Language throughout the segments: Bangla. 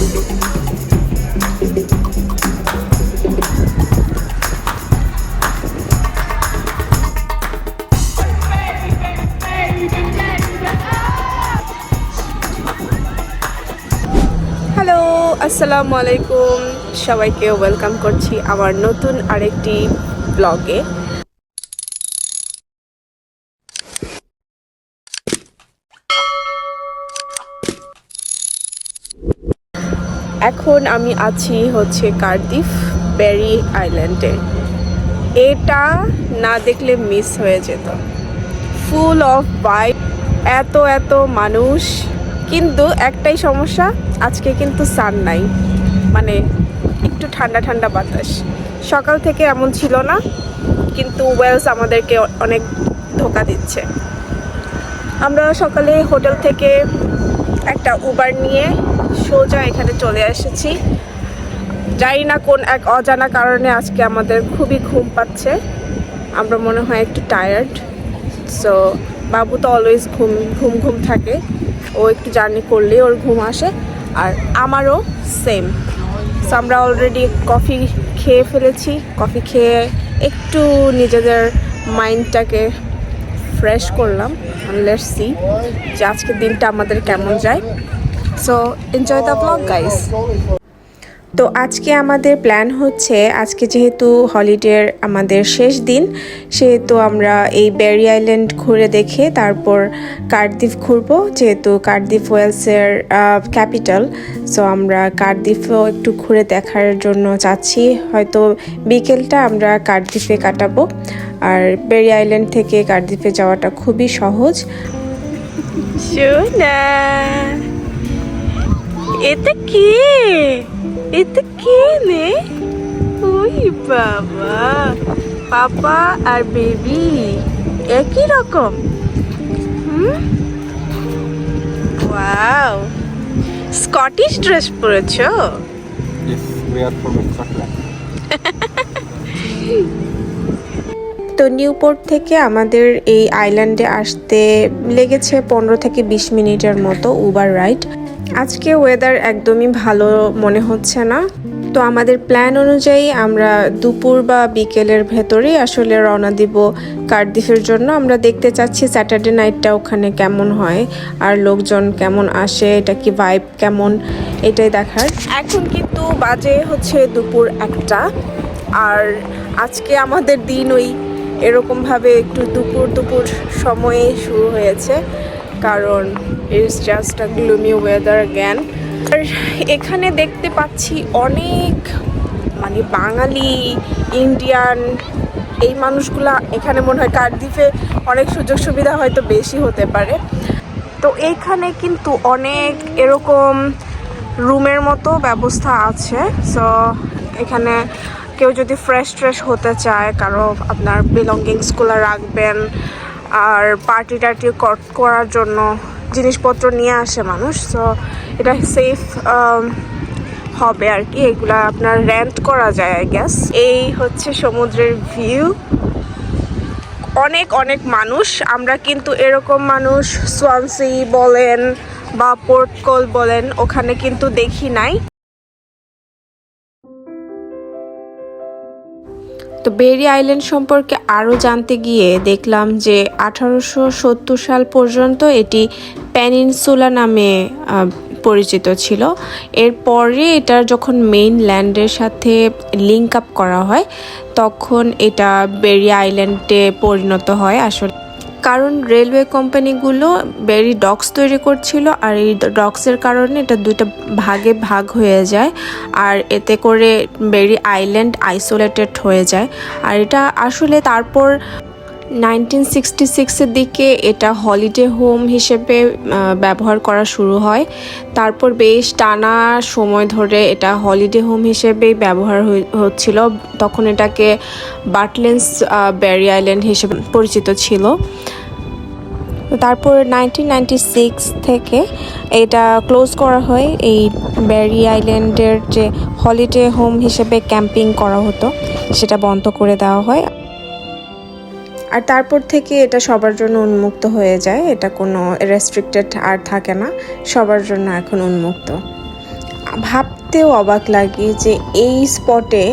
হ্যালো, আসসালামু আলাইকুম। সবাইকে ওয়েলকাম করছি আমার নতুন আরেকটি ব্লগে। এখন আমি আছি হচ্ছে কার্ডিফ বেরি আইল্যান্ডে। এটা না দেখলে মিস হয়ে যেত। ফুল অফ ভাইব, এত এত মানুষ, কিন্তু একটাই সমস্যা, আজকে কিন্তু সান নাই, মানে একটু ঠান্ডা ঠান্ডা বাতাস। সকাল থেকে এমন ছিল না, কিন্তু ওয়েলস আমাদেরকে অনেক ধোকা দিচ্ছে। আমরা সকালে হোটেল থেকে একটা উবার নিয়ে সোজা এখানে চলে এসেছি। জানি না কোন এক অজানা কারণে আজকে আমাদের খুবই ঘুম পাচ্ছে, আমরা মনে হয় একটু টায়ার্ড। সো বাবু তো অলওয়েজ ঘুম ঘুম ঘুম থাকে, ও একটু জার্নি করলেই ওর ঘুম আসে, আর আমারও সেম। সো আমরা অলরেডি কফি খেয়ে ফেলেছি। কফি খেয়ে একটু নিজেদের মাইন্ডটাকে ফ্রেশ করলাম। লেটস সি যে আজকের দিনটা আমাদের কেমন যায়। So enjoy the blog guys. তো আজকে আমাদের প্ল্যান হচ্ছে, আজকে যেহেতু হলিডের আমাদের শেষ দিন, সেহেতু আমরা এই বেরি আইল্যান্ড ঘুরে দেখে তারপর কার্ডিফ ঘুরবো, যেহেতু কার্ডিফ ওয়েলসের ক্যাপিটাল। সো আমরা কার্ডিফও একটু ঘুরে দেখার জন্য চাচ্ছি। হয়তো বিকেলটা আমরা কার্ডিফে কাটাবো। আর বেরি আইল্যান্ড থেকে কার্ডিফে যাওয়াটা খুবই সহজ। সোনা, এটা কি? এটা কি নে? ওই বাবা, পাপা আর বেবি একই রকম। ওয়াও, স্কটিশ ড্রেস পরেছো? Yes, we are from Scotland. তো নিউপোর্ট থেকে আমাদের এই আইল্যান্ডে আসতে লেগেছে 15 থেকে 20 মিনিটের মতো উবার রাইড। আজকে ওয়েদার একদমই ভালো মনে হচ্ছে না। তো আমাদের প্ল্যান অনুযায়ী আমরা দুপুর বা বিকেলের ভেতরেই আসলে রওনা দিব কার্ডিফের জন্য। আমরা দেখতে চাচ্ছি স্যাটারডে নাইটটা ওখানে কেমন হয়, আর লোকজন কেমন আসে, এটা কি ভাইব কেমন, এটাই দেখার। এখন কিন্তু বাজে হচ্ছে দুপুর 1টা, আর আজকে আমাদের দিন ওই এরকমভাবে একটু দুপুর দুপুর সময়ে শুরু হয়েছে, কারণ it's just a gloomy weather again. আর এখানে দেখতে পাচ্ছি অনেক, মানে বাঙালি, ইন্ডিয়ান, এই মানুষগুলা এখানে মনে হয় কার্ডিফে অনেক সুযোগ সুবিধা হয়তো বেশি হতে পারে। তো এইখানে কিন্তু অনেক এরকম রুমের মতো ব্যবস্থা আছে। সো এখানে কেউ যদি ফ্রেশ ট্রেশ হতে চায়, কারো আপনার বিলঙ্গিংসগুলো রাখবেন, আর পার্টি টার্টি করার জন্য জিনিসপত্র নিয়ে আসে মানুষ। সো এটা সেফ হবে আর কি, এগুলা আপনার রেন্ট করা যায় আই গেস। এই হচ্ছে সমুদ্রের ভিউ, অনেক অনেক মানুষ। আমরা কিন্তু এরকম মানুষ সোয়ানসি বলেন বা পোর্ট কোল বলেন, ওখানে কিন্তু দেখি নাই। তো বেরি আইল্যান্ড সম্পর্কে আরও জানতে গিয়ে দেখলাম যে 1870 সাল পর্যন্ত এটি পেনিনসুলা নামে পরিচিত ছিল। এরপরে এটার যখন মেইন ল্যান্ডের সাথে লিঙ্ক আপ করা হয়, তখন এটা বেরি আইল্যান্ডে পরিণত হয় আসলে। কারণ রেলওয়ে কোম্পানিগুলো বেরি ডকস তৈরি করছিল, আর এই ডকসের কারণে এটা দুইটা ভাগে ভাগ হয়ে যায়, আর এতে করে বেরি আইল্যান্ড আইসোলেটেড হয়ে যায়। আর এটা আসলে তারপর 1966-এর দিকে এটা হলিডে হোম হিসেবে ব্যবহার করা শুরু হয়। তারপর বেশ টানা সময় ধরে এটা হলিডে হোম হিসেবেই ব্যবহার হচ্ছিল। তখন এটাকে বাটলেন্স বেরি আইল্যান্ড হিসেবে পরিচিত ছিল। তারপর 1996 থেকে এটা ক্লোজ করা হয়। এই বেরি আইল্যান্ডের যে হলিডে হোম হিসেবে ক্যাম্পিং করা হতো, সেটা বন্ধ করে দেওয়া হয়। আর তারপর থেকে এটা সবার জন্য উন্মুক্ত হয়ে যায়, এটা কোনো রেস্ট্রিক্টেড আর থাকে না, সবার জন্য এখন উন্মুক্ত। ভাবতেও অবাক লাগে যে এই স্পটে,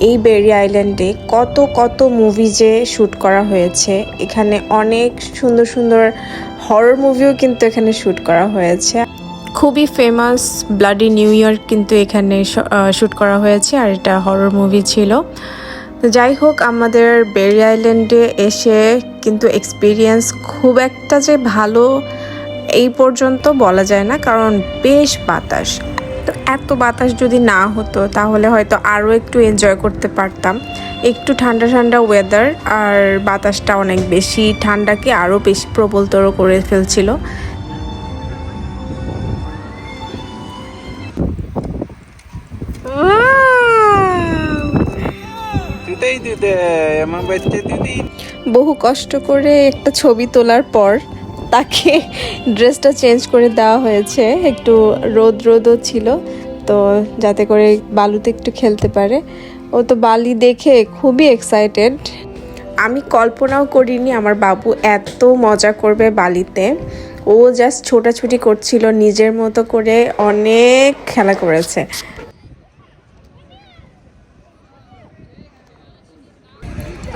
এই বেরি আইল্যান্ডে কত কত মুভি যে শ্যুট করা হয়েছে। এখানে অনেক সুন্দর সুন্দর হরর মুভিও কিন্তু এখানে শ্যুট করা হয়েছে। খুবই ফেমাস ব্লাডি নিউ ইয়ার কিন্তু এখানে শ্যুট করা হয়েছে, আর এটা হরর মুভি ছিল। তো যাই হোক, আমাদের বেরি আইল্যান্ডে এসে কিন্তু এক্সপিরিয়েন্স খুব একটা যে ভালো এই পর্যন্ত বলা যায় না, কারণ বেশ বাতাস। তো এত বাতাস যদি না হতো তাহলে হয়তো আরও একটু এনজয় করতে পারতাম। একটু ঠান্ডা ঠান্ডা ওয়েদার, আর বাতাসটা অনেক বেশি ঠান্ডাকে আরও বেশি প্রবলতর করে ফেলছিল। বহু কষ্ট করে একটা ছবি তোলার পর তাকে ড্রেসটা চেঞ্জ করে দেওয়া হয়েছে। একটু রোদও ছিল, তো যাতে করে বালুতে একটু খেলতে পারে। ও তো বালি দেখে খুবই এক্সাইটেড। আমি কল্পনাও করিনি আমার বাবু এত মজা করবে বালিতে। ও জাস্ট ছোটাছুটি করছিল নিজের মতো করে, অনেক খেলা করেছে।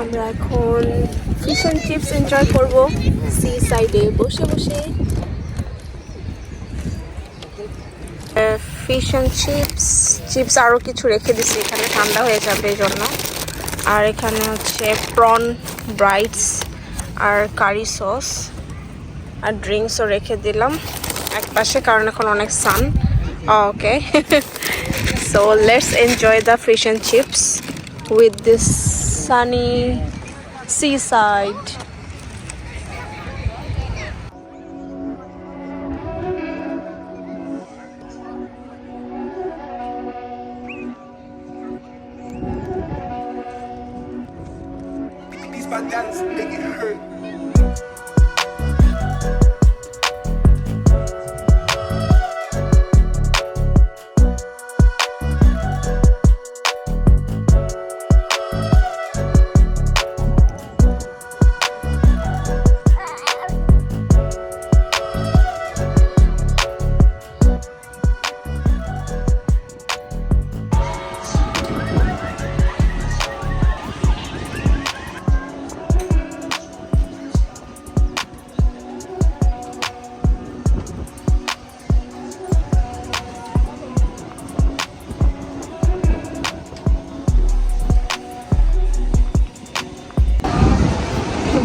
আমরা এখন ফিশ অ্যান্ড চিপস এনজয় করব সি সাইডে বসে বসে। ফিশ অ্যান্ড চিপস আরও কিছু রেখে দিছি, এখানে ঠান্ডা হয়ে যাবে এই জন্য। আর এখানে হচ্ছে প্রন ব্রাইটস আর কারি সস আর ড্রিঙ্কসও রেখে দিলাম এক পাশে, কারণ এখন অনেক sun. Okay, so let's enjoy the fish and chips with this sunny seaside. These my dance make it hurt.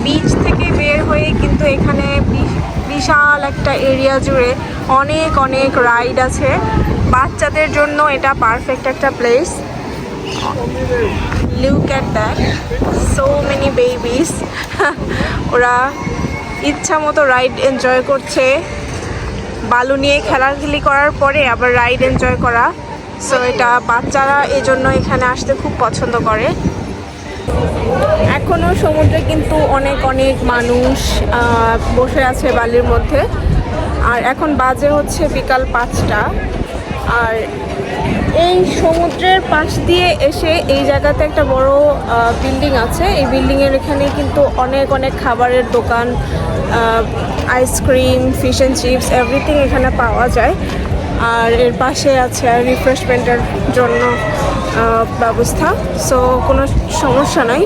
Beach থেকে বের হয়ে কিন্তু এখানে বিশাল একটা এরিয়া জুড়ে অনেক অনেক রাইড আছে। বাচ্চাদের জন্য এটা পারফেক্ট একটা place. Look at that, so many babies. ওরা ইচ্ছা মতো রাইড এনজয় করছে। বালু নিয়ে খেলাখেলি করার পরে আবার রাইড এনজয় করা, সো এটা বাচ্চারা এই জন্য এখানে আসতে খুব পছন্দ করে। এখনও সমুদ্রে কিন্তু অনেক অনেক মানুষ বসে আছে বালির মধ্যে। আর এখন বাজে হচ্ছে বিকাল 5টা। আর এই সমুদ্রের পাশ দিয়ে এসে এই জায়গাতে একটা বড় বিল্ডিং আছে। এই বিল্ডিংয়ের এখানে কিন্তু অনেক অনেক খাবারের দোকান, ice cream, fish and chips, everything এখানে পাওয়া যায়। আর এর পাশে আছে রিফ্রেশমেন্টের জন্য ব্যবস্থা, সো কোনো সমস্যা নাই।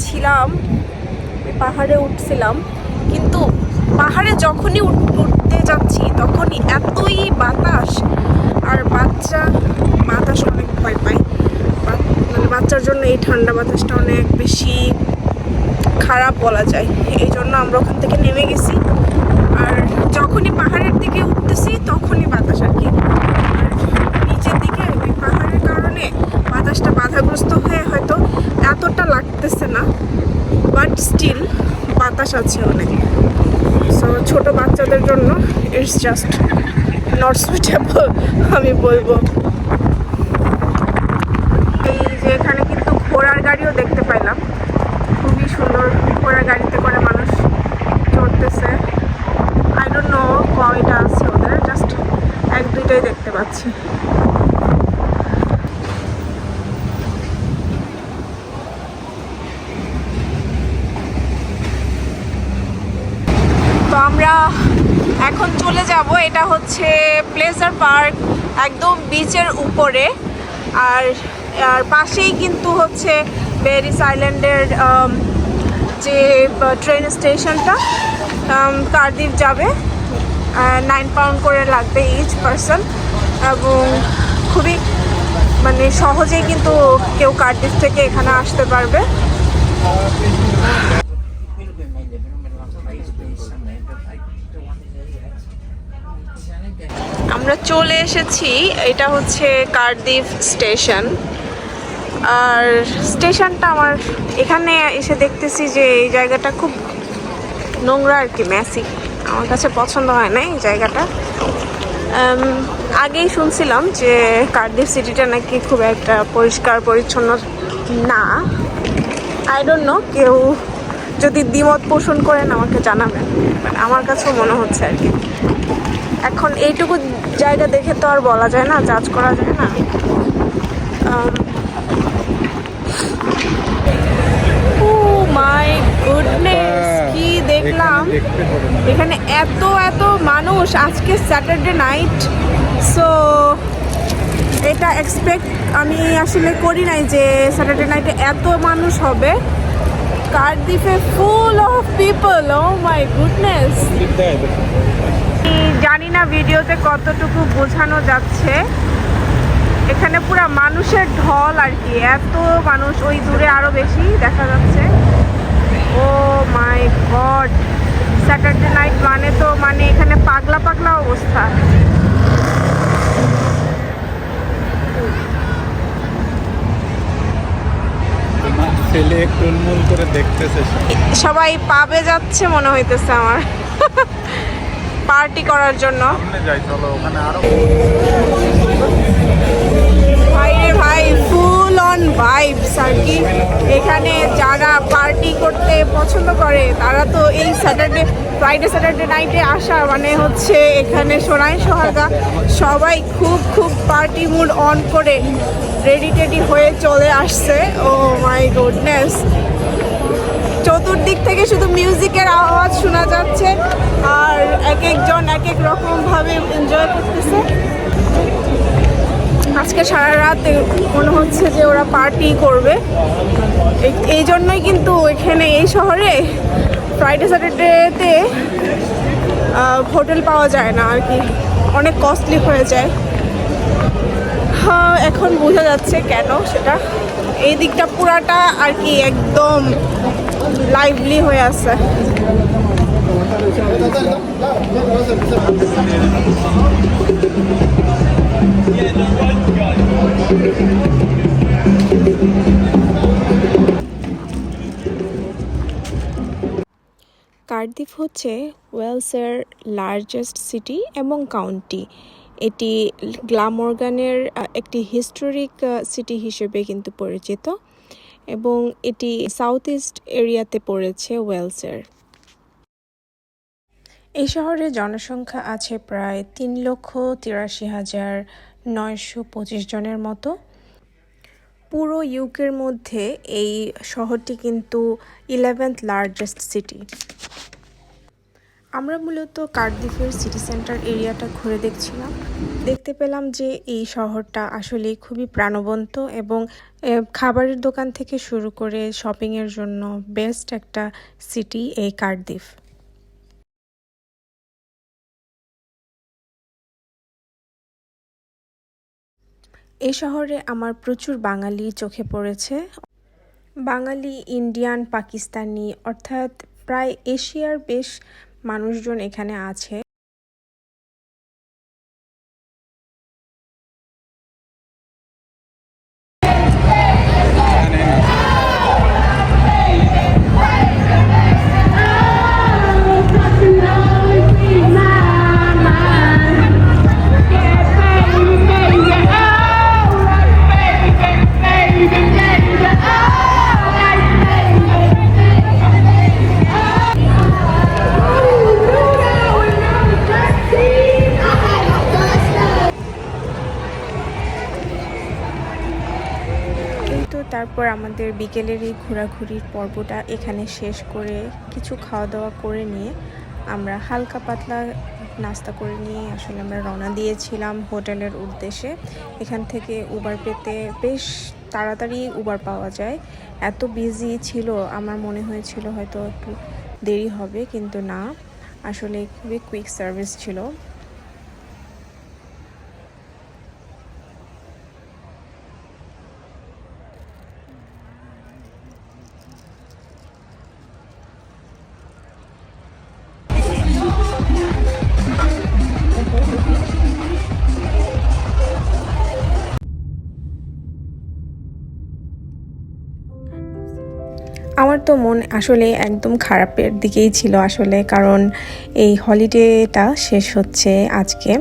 ছিলাম পাহাড়ে উঠছিলাম, কিন্তু পাহাড়ে যখনই উঠতে যাচ্ছি তখনই এতই বাতাস, আর বাতাস অনেক ভয় পায়। মানে বাচ্চার জন্য এই ঠান্ডা বাতাসটা অনেক বেশি খারাপ বলা যায়। এই জন্য আমরা ওখান থেকে নেমে গেছি। আর যখনই পাহাড়ের দিকে উঠতেছি তখনই বাতাস আর কি। আর নিচের দিকে ওই পাহাড়ের কারণে বাতাসটা বাধাগ্রস্ত হয়ে হয়তো এতটা লাগতেছে না, বাট স্টিল বাতাস আছে অনেক। সো ছোট বাচ্চাদের জন্য ইটস জাস্ট নট সুইটেবল আমি বলবো। এই যে এখানে কিন্তু ঘোড়ার গাড়িও দেখতে পাইলাম, খুবই সুন্দর ঘোড়ার গাড়িতে করে মানুষ চড়তেছে। আই ডোন্ট নো কয়টা আছে ওদের, জাস্ট এক দুইটাই দেখতে পাচ্ছি। তো আমরা এখন চলে যাব, এটা হচ্ছে প্লেজার পার্ক, একদম বিচের উপরে। আর পাশেই কিন্তু হচ্ছে বেরিস আইল্যান্ডের যে ট্রেন স্টেশনটা, কার্ডিফ যাবে। 9 পাউন্ড করে লাগবে ইচ পারসন, এবং খুবই মানে সহজেই কিন্তু কেউ কার্ডিফ থেকে এখানে আসতে পারবে। আমরা চলে এসেছি, এটা হচ্ছে কার্ডিফ স্টেশন। আর স্টেশনটা আমার এখানে এসে দেখতেছি যে এই জায়গাটা খুব নোংরা আর কি, মেসি। আমার কাছে পছন্দ হয় না এই জায়গাটা। আগেই শুনছিলাম যে কার্ডিফ সিটিটা নাকি খুব একটা পরিষ্কার পরিচ্ছন্ন না। আই ডোন্ট নো, কেউ যদি দ্বিমত পোষণ করেন আমাকে জানাবেন, মানে আমার কাছেও মনে হচ্ছে আর কি। এখন এইটুকু জায়গা দেখে তো আর বলা যায় না, জাজ করা যায় না। ও মাই গুডনেস, কি দেখলাম এখানে! এত এত মানুষ আজকে স্যাটারডে নাইট। সো এটা এক্সপেক্ট আমি আসলে করি নাই যে স্যাটারডে নাইটে এত মানুষ হবে। কার্ডিফে full of people, oh my goodness. জানি না ভিডিওতে কতটুকু বোঝানো যাচ্ছে, এখানে পুরো মানুষের ঢল আর কি, এত মানুষ। ওই দূরে আরো বেশি দেখা যাচ্ছে। ও মাই গড, স্যাটারডে নাইট মানে তো মানে এখানে পাগলা পাগলা অবস্থা। ছেলে টুলমুল করে দেখতেছে, সবাই পাবে যাচ্ছে মনে হইতেছে আমার, পার্টি করার জন্য। যাই চলো ওখানে আরো। ভাই রে ভাই, ফুল অন ভাইবস আর কি। এখানে যারা পার্টি করতে পছন্দ করে তারা তো এই স্যাটারডে নাইটে আসা মানে হচ্ছে এখানে সোনাই সোহাগা সবাই খুব খুব পার্টি মুড অন করে রেডি টেডি হয়ে চলে আসছে। ও মাই গুডনেস, চতুর্দিক থেকে শুধু মিউজিকের আওয়াজ শোনা যাচ্ছে, আর এক একজন এক এক রকমভাবে এনজয় করতেছে। আজকে সারা রাত মনে হচ্ছে যে ওরা পার্টি করবে। এই জন্যই কিন্তু এখানে এই শহরে ফ্রাইডে স্যাটারডেতে হোটেল পাওয়া যায় না আর কি, অনেক কস্টলি হয়ে যায়। হ্যাঁ, এখন বোঝা যাচ্ছে কেন সেটা। এই দিকটা পুরাটা আর কি একদম লাইভলি হয়ে আছে। কার্ডিফ হচ্ছে ওয়েলসের লার্জেস্ট সিটি এবং কাউন্টি। এটি গ্লামরগানের একটি হিস্টোরিক সিটি হিসেবে কিন্তু পরিচিত, এবং এটি সাউথ ইস্ট এরিয়াতে পড়েছে ওয়েলসের। এই শহরে জনসংখ্যা আছে প্রায় 3,83,925 জনের মতো। পুরো ইউকের মধ্যে এই শহরটি কিন্তু 11th লার্জেস্ট সিটি। আমরা মূলত কার্ডিফের সিটি সেন্টার এরিয়াটা ঘুরে দেখছিলাম, দেখতে পেলাম যে এই শহরটা আসলে খুবই প্রাণবন্ত, এবং খাবারের দোকান থেকে শুরু করে শপিংয়ের জন্য বেস্ট একটা সিটি এই কার্ডিফ। এই শহরে আমার প্রচুর বাঙালি চোখে পড়েছে। বাঙালি, ইন্ডিয়ান, পাকিস্তানি, অর্থাৎ প্রায় এশিয়ার বেশ মানুষজন এখানে আছে। তারপর আমাদের বিকেলের এই ঘোরাঘুরির পর্বটা এখানে শেষ করে কিছু খাওয়া দাওয়া করে নিয়ে আমরা হালকা পাতলা নাস্তা করে নিয়ে আসলে আমরা রওনা দিয়েছিলাম হোটেলের উদ্দেশ্যে। এখান থেকে উবার পেতে বেশ তাড়াতাড়ি উবার পাওয়া যায়। এত বিজি ছিল আমার মনে হয়েছিল হয়তো একটু দেরি হবে, কিন্তু না, আসলে খুবই কুইক সার্ভিস ছিল। আমার তো মন আসলে একদম খারাপের দিকেই ছিল আসলে, কারণ এই হলিডেটা শেষ হচ্ছে আজকে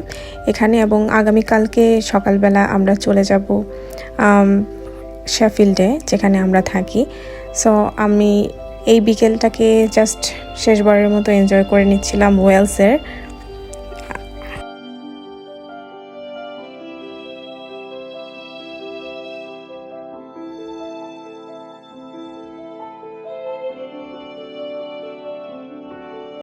এখানে, এবং আগামীকালকে সকালবেলা আমরা চলে যাব শেফিল্ডে যেখানে আমরা থাকি। সো আমি এই বিকেলটাকে জাস্ট শেষবারের মতো এনজয় করে নিচ্ছিলাম ওয়েলসের